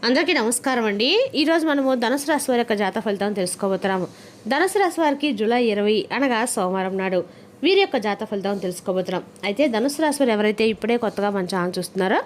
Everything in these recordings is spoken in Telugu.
అందరికీ నమస్కారం అండి. ఈరోజు మనము ధనుసు రాశి వారి యొక్క జాతక ఫలితాలను తెలుసుకోబోతున్నాము. ధనుసు రాశి వారికి జూలై 20 అనగా సోమవారం నాడు వీరి యొక్క జాతక ఫలితాలను తెలుసుకోబోతున్నాం. అయితే ధనుసు రాశి వారు ఎవరైతే ఇప్పుడే కొత్తగా మన ఛానల్ చూస్తున్నారో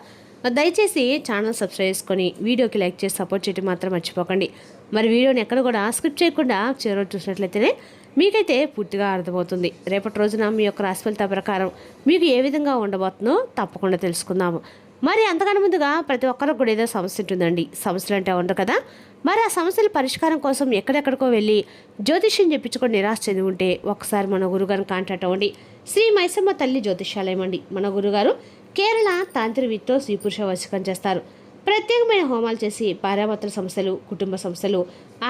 దయచేసి ఛానల్ సబ్స్క్రైబ్ చేసుకొని వీడియోకి లైక్ చేసి సపోర్ట్ చేయడం మాత్రం మర్చిపోకండి. మరి వీడియోని ఎక్కడ కూడా స్కిప్ చేయకుండా చివరి చూసినట్లయితేనే మీకైతే పూర్తిగా అర్థమవుతుంది. రేపటి రోజున మీ యొక్క రాశి ఫలితాల ప్రకారం మీకు ఏ విధంగా ఉండబోతుందో తప్పకుండా తెలుసుకుందాము. మరి అంతకన్నా ముందుగా ప్రతి ఒక్కరికి కూడా ఏదో సమస్య ఉంటుందండి. సమస్యలు అంటే ఉండరు కదా. మరి ఆ సమస్యల పరిష్కారం కోసం ఎక్కడెక్కడికో వెళ్ళి జ్యోతిష్యం చెప్పించుకొని నిరాశ చెంది ఉంటే ఒకసారి మన గురుగారిని కాంటాక్ట్ అవ్వండి. శ్రీ మైసమ్మ తల్లి జ్యోతిష్యాలయం అండి. మన గురుగారు కేరళ తాంత్రికతో స్త్రీ పురుష వశీకరణ చేస్తారు. ప్రత్యేకమైన హోమాలు చేసి భార్యాభర్తల సమస్యలు, కుటుంబ సమస్యలు,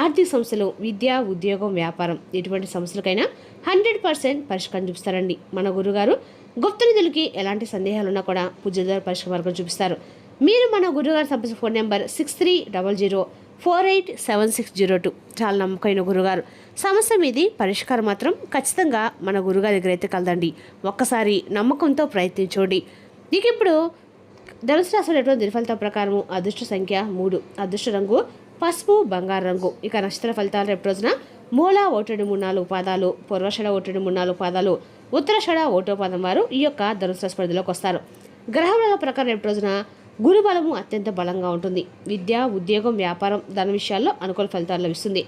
ఆర్థిక సమస్యలు, విద్య, ఉద్యోగం, వ్యాపారం ఇటువంటి సమస్యలకైనా 100% పరిష్కారం చూపిస్తారండి. మన గురుగారు గుప్త నిధులకి ఎలాంటి సందేహాలున్నా కూడా పూజల పరిష్కార మార్గం చూపిస్తారు. మీరు మన గురుగారు సంప్రదించిన ఫోన్ నెంబర్ 6300487602. చాలా నమ్మకమైన గురుగారు. సమస్య మీది పరిష్కారం మాత్రం ఖచ్చితంగా మన గురుగారి దగ్గర అయితే కలదండి. ఒక్కసారి నమ్మకంతో ప్రయత్నించండి. ఇక ఇప్పుడు ధనుసు రాశి ఎటువంటి దినఫలితాల ప్రకారం అదృష్ట సంఖ్య 3, అదృష్ట రంగు పసుపు, బంగారు రంగు. ఇక నక్షత్ర ఫలితాలు రేపు రోజున మూల 1-3-4 పాదాలు, పూర్వషడ 1-3-4 పాదాలు, ఉత్తరషడ 1వ పాదం వారు ఈ యొక్క ధనుసు రాశి పరిధిలోకి వస్తారు. గ్రహముల ప్రకారం రేపు రోజున గురు బలము అత్యంత బలంగా ఉంటుంది. విద్య, ఉద్యోగం, వ్యాపారం, ధన విషయాల్లో అనుకూల ఫలితాలు లభిస్తుంది.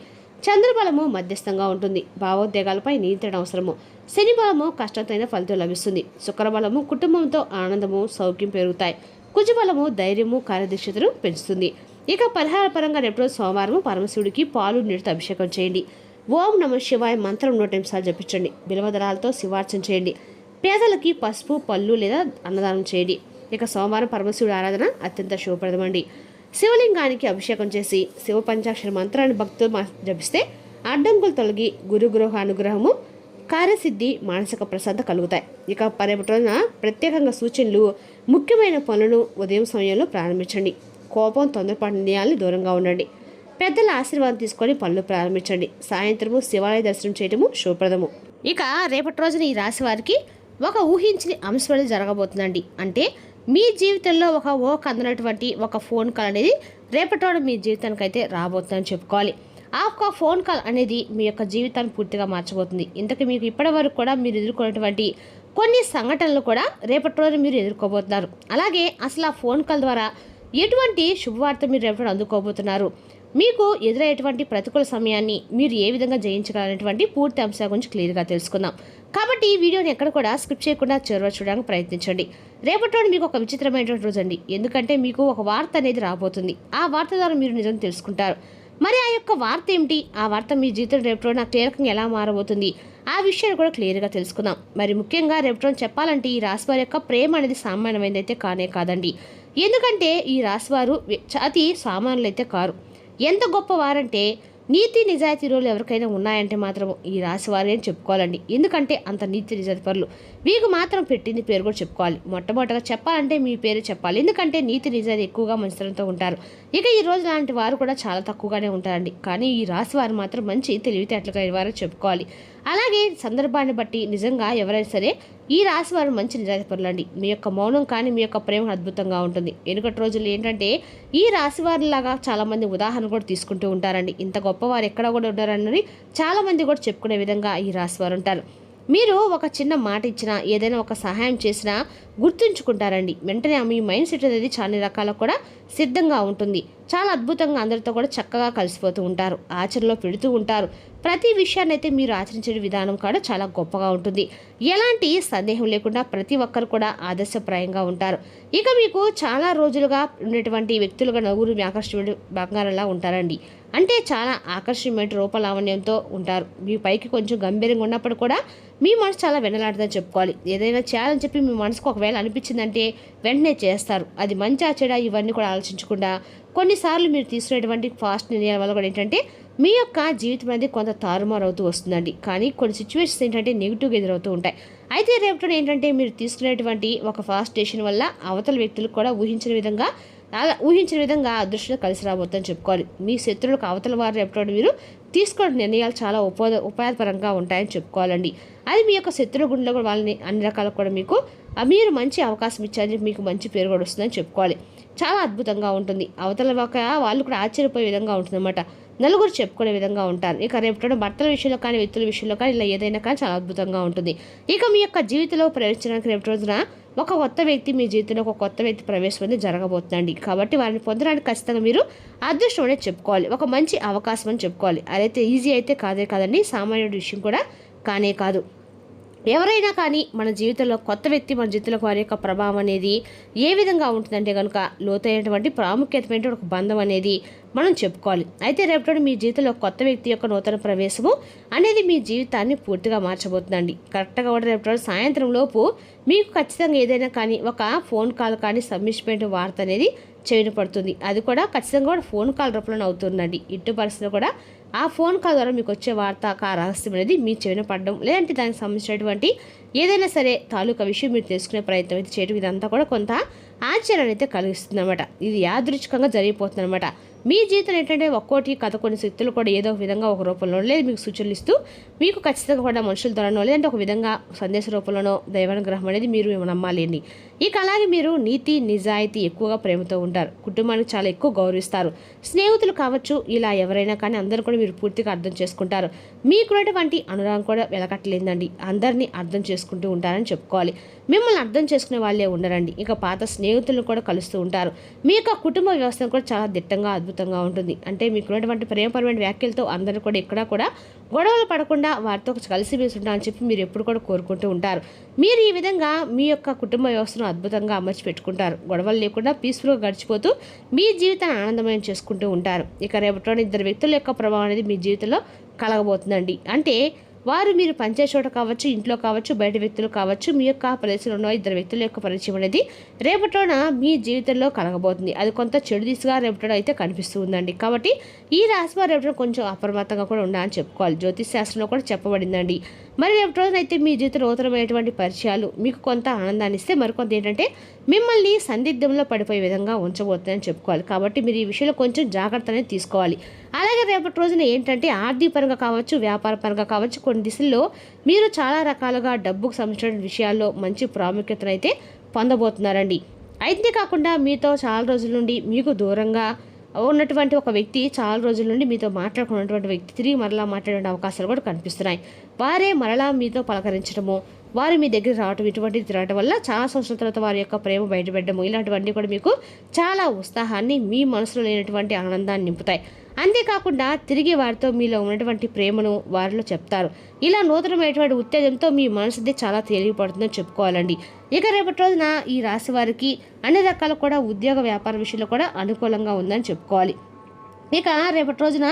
చంద్రబలము మధ్యస్థంగా ఉంటుంది. భావోద్వేగాలపై నియంత్రణ అవసరము. శని బలము కష్టమైన ఫలితం లభిస్తుంది. శుక్రబలము కుటుంబంతో ఆనందము, సౌఖ్యం పెరుగుతాయి. కుజబలము ధైర్యము, కార్యదక్షతను పెంచుతుంది. ఇక పరిహార పరంగా రేపు సోమవారం పరమశివుడికి పాలు నీటితో అభిషేకం చేయండి. ఓం నమ శివాయ మంత్రం 100 నిమిషాలు జపించండి. బిలవదళాలతో శివార్చన చేయండి. పేదలకి పసుపు, పళ్ళు లేదా అన్నదానం చేయండి. ఇక సోమవారం పరమశివుడి ఆరాధన అత్యంత శుభప్రదమండి. శివలింగానికి అభిషేకం చేసి శివ పంచాక్షర మంత్రాన్ని భక్తులు జపిస్తే అడ్డంకులు తొలగి గురుగృహ అనుగ్రహము, కార్యసిద్ధి, మానసిక ప్రశాంతత కలుగుతాయి. ఇక పర్యటన ప్రత్యేకంగా సూచనలు: ముఖ్యమైన పనులను ఉదయం సమయంలో ప్రారంభించండి. కోపం, తొందరపాటు నిర్ణయాలను దూరంగా ఉండండి. పెద్దల ఆశీర్వాదం తీసుకొని పనులు ప్రారంభించండి. సాయంత్రము శివాలయ దర్శనం చేయటము శుభప్రదము. ఇక రేపటి రోజున ఈ రాశి వారికి ఒక ఊహించని అంశం జరగబోతుందండి. అంటే మీ జీవితంలో ఒక అందనటువంటి ఒక ఫోన్ కాల్ అనేది రేపటి రోజు మీ జీవితానికి అయితే రాబోతుందని చెప్పుకోవాలి. ఆ ఒక ఫోన్ కాల్ అనేది మీ యొక్క జీవితాన్ని పూర్తిగా మార్చబోతుంది. ఇంతకు మీకు ఇప్పటి వరకు కూడా మీరు ఎదుర్కొన్నటువంటి కొన్ని సంఘటనలు కూడా రేపటి రోజు మీరు ఎదుర్కోబోతున్నారు. అలాగే అసలు ఆ ఫోన్ కాల్ ద్వారా ఎటువంటి శుభవార్త మీరు రేపటి అందుకోబోతున్నారు, మీకు ఎదురయ్యేటువంటి ప్రతికూల సమయాన్ని మీరు ఏ విధంగా జయించగలనేటువంటి పూర్తి అంశాల గురించి క్లియర్గా తెలుసుకుందాం. కాబట్టి ఈ వీడియోని ఎక్కడ కూడా స్కిప్ చేయకుండా చివరి చూడడానికి ప్రయత్నించండి. రేపటి రోజు మీకు ఒక విచిత్రమైనటువంటి రోజు అండి. ఎందుకంటే మీకు ఒక వార్త అనేది రాబోతుంది. ఆ వార్త ద్వారా మీరు నిజం తెలుసుకుంటారు. మరి ఆ యొక్క వార్త ఏమిటి, ఆ వార్త మీ జీవితం రేపటి రోజున కీలకంగా ఎలా మారబోతుంది, ఆ విషయాన్ని కూడా క్లియర్గా తెలుసుకుందాం. మరి ముఖ్యంగా రేపటి రోజు చెప్పాలంటే ఈ రాశివారి యొక్క ప్రేమ అనేది సామాన్యమైనదైతే కానే కాదండి. ఎందుకంటే ఈ రాశివారు అతి సామాన్యులు అయితే కారు. ఎంత గొప్పవారంటే నీతి నిజాయితీ రోజులు ఎవరికైనా ఉన్నాయంటే మాత్రం ఈ రాశి వారే అని చెప్పుకోవాలండి. ఎందుకంటే అంత నీతి నిజాయితీ పరులు. మీకు మాత్రం పెట్టింది పేరు కూడా చెప్పుకోవాలి. మొట్టమొదటిగా చెప్పాలంటే మీ పేరు చెప్పాలి. ఎందుకంటే నీతి నిజాయితీ ఎక్కువగా మంచితనంతో ఉంటారు. ఇక ఈ రోజు లాంటి వారు కూడా చాలా తక్కువగానే ఉంటారండి. కానీ ఈ రాశి వారు మాత్రం మంచి తెలివితేటలుగా వారు చెప్పుకోవాలి. అలాగే సందర్భాన్ని బట్టి నిజంగా ఎవరైనా సరే ఈ రాశి వారు మంచి నిజాయితీ పరులండి. మీ యొక్క మౌనం కానీ మీ యొక్క ప్రేమ అద్భుతంగా ఉంటుంది. వెనుకటి రోజులు ఏంటంటే ఈ రాశి వారిలాగా చాలామంది ఉదాహరణ కూడా తీసుకుంటూ ఉంటారండి. ఇంత గొప్పవారు ఎక్కడ కూడా ఉన్నారని చాలామంది కూడా చెప్పుకునే విధంగా ఈ రాశి వారు ఉంటారు. మీరు ఒక చిన్న మాట ఇచ్చినా, ఏదైనా ఒక సహాయం చేసినా గుర్తుంచుకుంటారండి. వెంటనే మీ మైండ్ సెట్ అనేది చాలా రకాల కూడా సిద్ధంగా ఉంటుంది. చాలా అద్భుతంగా అందరితో కూడా చక్కగా కలిసిపోతూ ఉంటారు. ఆచరణలో పెడుతూ ఉంటారు. ప్రతి విషయాన్ని అయితే మీరు ఆచరించే విధానం కూడా చాలా గొప్పగా ఉంటుంది. ఎలాంటి సందేహం లేకుండా ప్రతి ఒక్కరు కూడా ఆదర్శప్రాయంగా ఉంటారు. ఇక మీకు చాలా రోజులుగా ఉన్నటువంటి వ్యక్తులుగా నలుగురు ఆకర్షణ బంగారంలా ఉంటారండి. అంటే చాలా ఆకర్షణమైన రూపలావణ్యంతో ఉంటారు. మీ పైకి కొంచెం గంభీరంగా ఉన్నప్పుడు కూడా మీ మనసు చాలా వెనలాడుతుందని చెప్పుకోవాలి. ఏదైనా చేయాలని చెప్పి మీ మనసుకు ఒకవేళ అనిపించిందంటే వెంటనే చేస్తారు. అది మంచి చెడా ఇవన్నీ కూడా ఆలోచించకుండా కొన్నిసార్లు మీరు తీసుకునేటువంటి ఫాస్ట్ నిర్ణయాల వల్ల కూడా ఏంటంటే మీ యొక్క జీవితం అనేది కొంత తారుమారు అవుతూ వస్తుందండి. కానీ కొన్ని సిచ్యువేషన్స్ ఏంటంటే నెగిటివ్గా ఎదురవుతూ ఉంటాయి. అయితే రేపటి ఏంటంటే మీరు తీసుకునేటువంటి ఒక ఫాస్ట్ డెసిషన్ వల్ల అవతల వ్యక్తులకు కూడా ఊహించిన విధంగా అదృష్టం కలిసి రాబోతుందని చెప్పుకోవాలి. మీ శత్రువులకు అవతల వారు రేపటి మీరు తీసుకునే నిర్ణయాలు చాలా ఉపాయపరంగా ఉంటాయని చెప్పుకోవాలండి. అది మీ యొక్క శత్రువు గుండెలో కూడా వాళ్ళని అన్ని రకాలకు కూడా మీరు మంచి అవకాశం ఇచ్చారని మీకు మంచి పేరు కూడా వస్తుందని చెప్పుకోవాలి. చాలా అద్భుతంగా ఉంటుంది. అవతల వాళ్ళు కూడా ఆశ్చర్యపోయే విధంగా ఉంటుందన్నమాట. నలుగురు చెప్పుకునే విధంగా ఉంటారు. ఇక రేపటి భర్తల విషయంలో కానీ, వ్యక్తుల విషయంలో కానీ ఇలా ఏదైనా కానీ చాలా అద్భుతంగా ఉంటుంది. ఇక మీ యొక్క జీవితంలో ప్రవేశించడానికి రేపటి రోజున ఒక కొత్త వ్యక్తి మీ జీవితంలో ఒక కొత్త వ్యక్తి ప్రవేశం అనేది జరగబోతుందండి. కాబట్టి వారిని పొందడానికి ఖచ్చితంగా మీరు అదృష్టం అనేది చెప్పుకోవాలి. ఒక మంచి అవకాశం అని చెప్పుకోవాలి. అదైతే ఈజీ అయితే కాదే కాదండి, సామాన్యుడి విషయం కూడా కానే కాదు. ఎవరైనా కానీ మన జీవితంలో కొత్త వ్యక్తి మన జీవితంలో వారి యొక్క ప్రభావం అనేది ఏ విధంగా ఉంటుందంటే కనుక లోతైనటువంటి ప్రాముఖ్యతమైన ఒక బంధం అనేది మనం చెప్పుకోవాలి. అయితే రేపటి మీ జీవితంలో కొత్త వ్యక్తి యొక్క నూతన ప్రవేశము అనేది మీ జీవితాన్ని పూర్తిగా మార్చబోతుందండి. కరెక్ట్గా కూడా రేపటి సాయంత్రం లోపు మీకు ఖచ్చితంగా ఏదైనా కానీ ఒక ఫోన్ కాల్ కానీ సబ్మిట్మెంట్ వార్త అనేది చెవిన పడుతుంది. అది కూడా ఖచ్చితంగా కూడా ఫోన్ కాల్ రూపంలో అవుతుందండి. ఇటు పరిస్థితిలో కూడా ఆ ఫోన్ కాల్ ద్వారా మీకు వచ్చే వార్త ఆ రహస్యం అనేది మీ చెవిన పడడం, లేదంటే దానికి సంబంధించినటువంటి ఏదైనా సరే తాలూకా విషయం మీరు తెలుసుకునే ప్రయత్నం అయితే చేయడం, ఇదంతా కూడా కొంత ఆశ్చర్యాన్ని అయితే కలిగిస్తుంది అనమాట. ఇది యాదృచ్ఛికంగా జరిగిపోతుంది అనమాట. మీ జీవితం ఏంటంటే ఒక్కోటి కథ కొన్ని శక్తులు కూడా ఏదో ఒక విధంగా ఒక రూపంలో లేదు మీకు సూచనలు ఇస్తూ మీకు ఖచ్చితంగా కూడా మనుషుల ద్వారానో లేదంటే ఒక విధంగా సందేశ రూపంలోనో దైవానుగ్రహం అనేది మీరు నమ్మాలండి. ఇక అలాగే మీరు నీతి నిజాయితీ ఎక్కువగా ప్రేమతో ఉంటారు. కుటుంబానికి చాలా ఎక్కువ గౌరవిస్తారు. స్నేహితులు కావచ్చు, ఇలా ఎవరైనా కానీ అందరూ కూడా మీరు పూర్తిగా అర్థం చేసుకుంటారు. మీకున్నటువంటి అనురాగం కూడా వెలకట్టలేదండి. అందరినీ అర్థం చేసుకుంటూ ఉంటారని చెప్పుకోవాలి. మిమ్మల్ని అర్థం చేసుకునే వాళ్ళే ఉండరండి. ఇక పాత స్నేహితులను కూడా కలుస్తూ ఉంటారు. మీ యొక్క కుటుంబ వ్యవస్థను కూడా చాలా దిట్టంగా అద్భుతంగా ఉంటుంది. అంటే మీకున్నటువంటి ప్రేమపరమైన వ్యాఖ్యలతో అందరూ కూడా ఎక్కడా కూడా గొడవలు పడకుండా వారితో కలిసిమెలిసి ఉంటారని చెప్పి మీరు ఎప్పుడు కూడా కోరుకుంటూ ఉంటారు. మీరు ఈ విధంగా మీ యొక్క కుటుంబ వ్యవస్థను అద్భుతంగా అమర్చి పెట్టుకుంటారు. గొడవలు లేకుండా పీస్ఫుల్గా గడిచిపోతూ మీ జీవితాన్ని ఆనందమయం చేసుకుంటూ ఉంటారు. ఇక రేపటి ఇద్దరు వ్యక్తుల యొక్క ప్రభావం అనేది మీ జీవితంలో కలగబోతుందండి. అంటే వారు మీరు పనిచేసే చోట కావచ్చు, ఇంట్లో కావచ్చు, బయట వ్యక్తులు కావచ్చు, మీ యొక్క ప్రదేశంలో ఉన్న ఇద్దరు వ్యక్తుల యొక్క పరిచయం అనేది రేపటిన మీ జీవితంలో కలగబోతుంది. అది కొంత చెడు దిశగా రేపటిలో అయితే కనిపిస్తూ ఉందండి. కాబట్టి ఈ రాశి వారు రేపటిలో కొంచెం అప్రమత్తంగా కూడా ఉండాలని చెప్పుకోవాలి. జ్యోతిష్ శాస్త్రంలో కూడా చెప్పబడిందండి. మరి రేపటి రోజునైతే మీ జీవితంలో నూతనమైనటువంటి పరిచయాలు మీకు కొంత ఆనందాన్ని ఇస్తే, మరికొంత ఏంటంటే మిమ్మల్ని సందిగ్ధంలో పడిపోయే విధంగా ఉంచబోతుందని చెప్పుకోవాలి. కాబట్టి మీరు ఈ విషయంలో కొంచెం జాగ్రత్త అనేది తీసుకోవాలి. అలాగే రేపటి రోజున ఏంటంటే ఆర్థిక పరంగా కావచ్చు, వ్యాపార పరంగా కావచ్చు, కొన్ని దిశల్లో మీరు చాలా రకాలుగా డబ్బుకు సంబంధించిన విషయాల్లో మంచి ప్రాముఖ్యతను అయితే పొందబోతున్నారండి. అయితే కాకుండా మీతో చాలా రోజుల నుండి మీకు దూరంగా ఉన్నటువంటి ఒక వ్యక్తి చాలా రోజుల నుండి మీతో మాట్లాడుకున్నటువంటి వ్యక్తి తిరిగి మరలా మాట్లాడే అవకాశాలు కూడా కనిపిస్తున్నాయి. వారే మరలా మీతో పలకరించడము, వారు మీ దగ్గర రావటం, ఇటువంటిది తిరగటం వల్ల చాలా సంవత్సరాల తర్వాత వారి యొక్క ప్రేమ బయటపెట్టడము, ఇలాంటివన్నీ కూడా మీకు చాలా ఉత్సాహాన్ని, మీ మనసులో లేనటువంటి ఆనందాన్ని నింపుతాయి. అంతేకాకుండా తిరిగి వారితో మీలో ఉన్నటువంటి ప్రేమను వారిలో చెప్తారు. ఇలా నూతనమైనటువంటి ఉత్తేజంతో మీ మనసుది చాలా తేలికపడుతుందని చెప్పుకోవాలండి. ఇక రేపటి రోజున ఈ రాశి వారికి అన్ని రకాల కూడా ఉద్యోగ వ్యాపార విషయంలో కూడా అనుకూలంగా ఉందని చెప్పుకోవాలి. ఇక రేపటి రోజున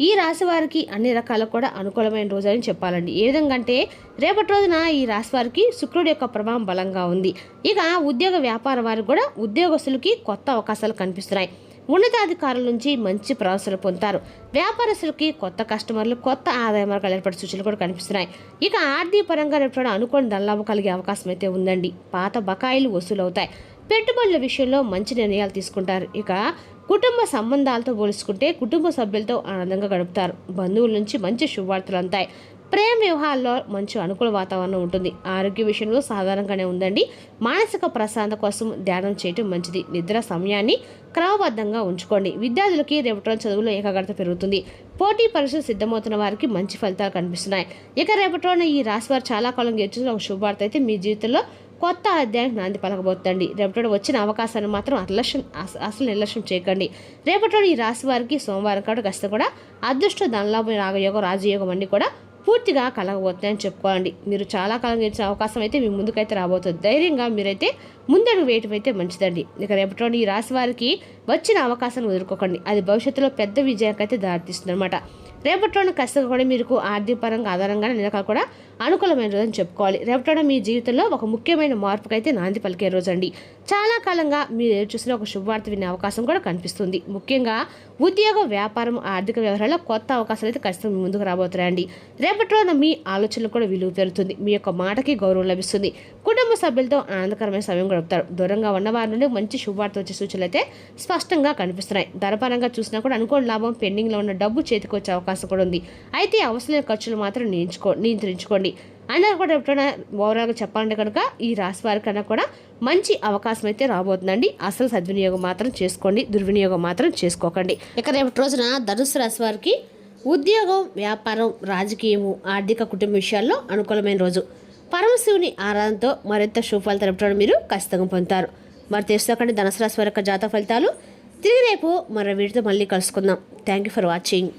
ఈ రాశి వారికి అన్ని రకాల కూడా అనుకూలమైన రోజు అని చెప్పాలండి. ఏ విధంగా అంటే రేపటి రోజున ఈ రాశి వారికి శుక్రుడి యొక్క ప్రభావం బలంగా ఉంది. ఇక ఉద్యోగ వ్యాపార వారికి కూడా ఉద్యోగస్తులకి కొత్త అవకాశాలు కనిపిస్తున్నాయి. ఉన్నతాధికారుల నుంచి మంచి ప్రశంసలు పొందుతారు. వ్యాపారస్తులకి కొత్త కస్టమర్లు, కొత్త ఆదాయ మార్గాలు ఏర్పడే సూచనలు కూడా కనిపిస్తున్నాయి. ఇక ఆర్థిక పరంగా రేపు అనుకోని ధనలాభం కలిగే అవకాశం అయితే ఉందండి. పాత బకాయిలు వసూలవుతాయి. పెట్టుబడుల విషయంలో మంచి నిర్ణయాలు తీసుకుంటారు. ఇక కుటుంబ సంబంధాలతో పోల్చుకుంటే కుటుంబ సభ్యులతో ఆనందంగా గడుపుతారు. బంధువుల నుంచి మంచి శుభవార్తలు అంతాయి. ప్రేమ వ్యవహారాల్లో మంచి అనుకూల వాతావరణం ఉంటుంది. ఆరోగ్య విషయంలో సాధారణంగానే ఉందండి. మానసిక ప్రశాంతత కోసం ధ్యానం చేయటం మంచిది. నిద్ర సమయాన్ని క్రమబద్ధంగా ఉంచుకోండి. విద్యార్థులకి రేపటి రోజు చదువులో ఏకాగ్రత పెరుగుతుంది. పోటీ పరీక్షలు సిద్ధమవుతున్న వారికి మంచి ఫలితాలు కనిపిస్తున్నాయి. ఇక రేపటి రోజున ఈ రాశి వారు చాలా కాలం ఎదురు ఒక శుభవార్త అయితే మీ జీవితంలో కొత్త అధ్యాయానికి నాంది పలకబోతుందండి. రేపటి వచ్చిన అవకాశాన్ని మాత్రం అసలు నిర్లక్ష్యం చేయకండి. రేపటి ఈ రాశి వారికి సోమవారం కాబట్టి ఖచ్చితంగా కూడా అదృష్ట ధనలాభం, రాగయోగం, రాజయోగం అన్నీ కూడా పూర్తిగా కలగబోతున్నాయని చెప్పుకోండి. మీరు చాలా కాలం గెలిచిన అవకాశం అయితే మీ ముందుకైతే రాబోతుంది. ధైర్యంగా మీరైతే ముందడుగు వేయటం అయితే మంచిదండి. ఇక రేపటి ఈ రాశి వారికి వచ్చిన అవకాశాన్ని వదులుకోకండి. అది భవిష్యత్తులో పెద్ద విజయానికైతే దారితీస్తుంది అనమాట. రేపటి ఖచ్చితంగా కూడా మీకు ఆర్థిక పరంగా ఆధారంగా నిలకలు కూడా అనుకూలమైన రోజు అని చెప్పుకోవాలి. రేపటి మీ జీవితంలో ఒక ముఖ్యమైన మార్పుకైతే నాంది పలికే రోజు అండి. చాలా కాలంగా మీరు చూసిన ఒక శుభవార్త వినే అవకాశం కూడా కనిపిస్తుంది. ముఖ్యంగా ఉద్యోగ, వ్యాపారం, ఆర్థిక వ్యవహారాల్లో కొత్త అవకాశాలు అయితే ఖచ్చితంగా ముందుకు రాబోతున్నాయండి. రేపటి రోజున మీ ఆలోచనలు కూడా విలువ పెరుగుతుంది. మీ యొక్క మాటకి గౌరవం లభిస్తుంది. కుటుంబ సభ్యులతో ఆనందకరమైన సమయం గడుపుతారు. దూరంగా ఉన్న వారి నుండి మంచి శుభవార్త వచ్చే సూచనలు అయితే స్పష్టంగా కనిపిస్తున్నాయి. ధనపరంగా చూసినా కూడా అనుకోని లాభం, పెండింగ్లో ఉన్న డబ్బు చేతికి వచ్చే అవకాశం కూడా ఉంది. అయితే అవసరమైన ఖర్చులు మాత్రం నియంత్రించుకోండి. అయినా కూడా ఎప్పుడైనా ఓవరాల్గా చెప్పాలంటే కనుక ఈ రాశి వారికన్నా కూడా మంచి అవకాశం అయితే రాబోతుందండి. అసలు సద్వినియోగం మాత్రం చేసుకోండి, దుర్వినియోగం మాత్రం చేసుకోకండి. ఇక రేపటి రోజున ధనుసు రాశి వారికి ఉద్యోగం, వ్యాపారం, రాజకీయము, ఆర్థిక, కుటుంబ విషయాల్లో అనుకూలమైన రోజు. పరమశివుని ఆరాధనతో మరింత శుభ ఫలితాలు ఎప్పుడైనా మీరు ఖచ్చితంగా పొందుతారు. మరి తెలుసుకోకండి ధనుసు రాశి వారి యొక్క జాతక ఫలితాలు. తిరిగి రేపు మరో వీడితో మళ్ళీ కలుసుకుందాం. Thank you for watching.